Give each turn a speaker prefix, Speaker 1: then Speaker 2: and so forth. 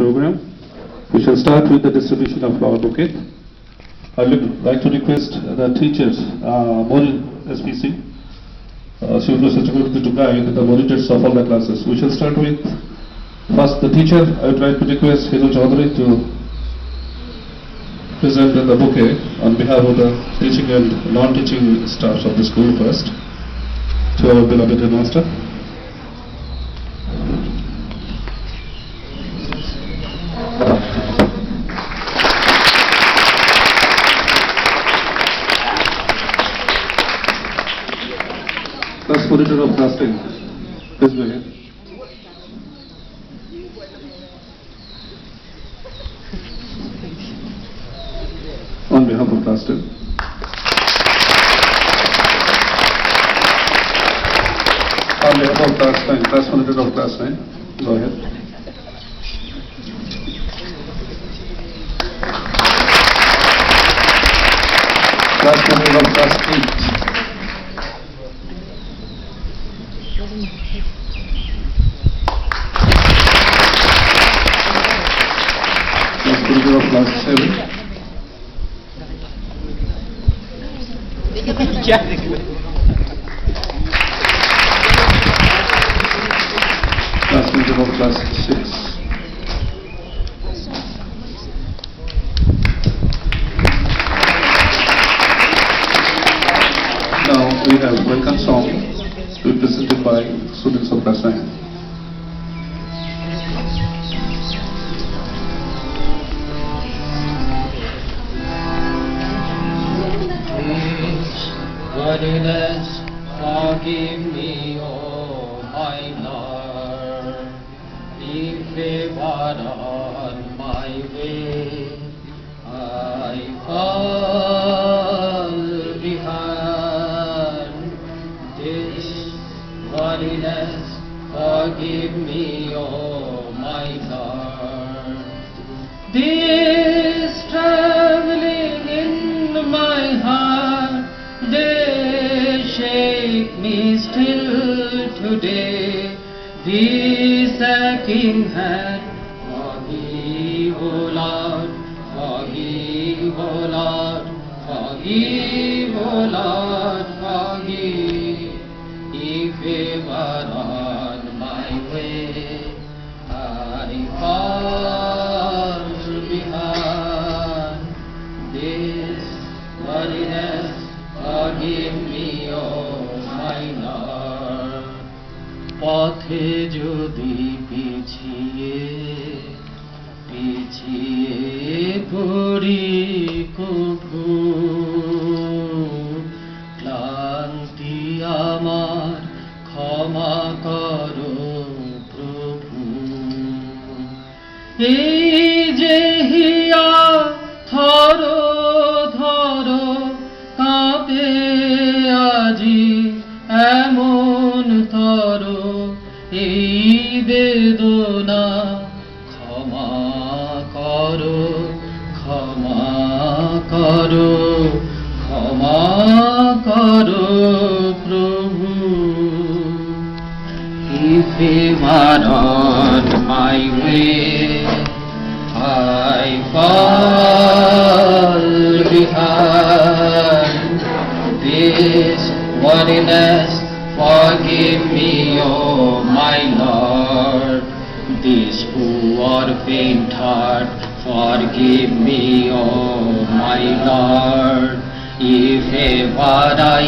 Speaker 1: program. We shall start with the distribution of flower bouquet. I would like to request the teachers, Mori SPC, she was such a good guide the monitors of all the classes. We shall start with first the teacher. I would like to request Hiru Chaudhary to present the bouquet on behalf of the teaching and non-teaching staffs of the school first to our beloved headmaster. First monitor of class 10, please go ahead. On behalf of class 10. On behalf of class 9, class monitor of class 9, go ahead. Class monitor of class 8. Class monitor of class 7. Class monitor of class 6. Now we have welcome song represented by students of class 9.
Speaker 2: Worthiness, forgive me, O my Lord, if ever on my way I fall behind. This worthiness, forgive me, O my Lord. This traveling in my heart, they shake me still today. This aching hand, forgive, O Lord, forgive, O Lord, forgive, O Lord, forgive. If ever on my way I fall behind, this worthiness, forgive me, O my Lord. পথে যদি পিছিয়ে পড়ি কভু, ক্লান্তি আমার ক্ষমা করো প্রভু। এই যে হিয়া থর থর কাঁপে আজি এমন তর, এই বেদনা ক্ষমা করো, ক্ষমা করো, ক্ষমা করো প্রভু। If ever on my way I fall behind, this worthiness, forgive me, O my Lord. This poor faint heart, forgive me, O my Lord. If ever I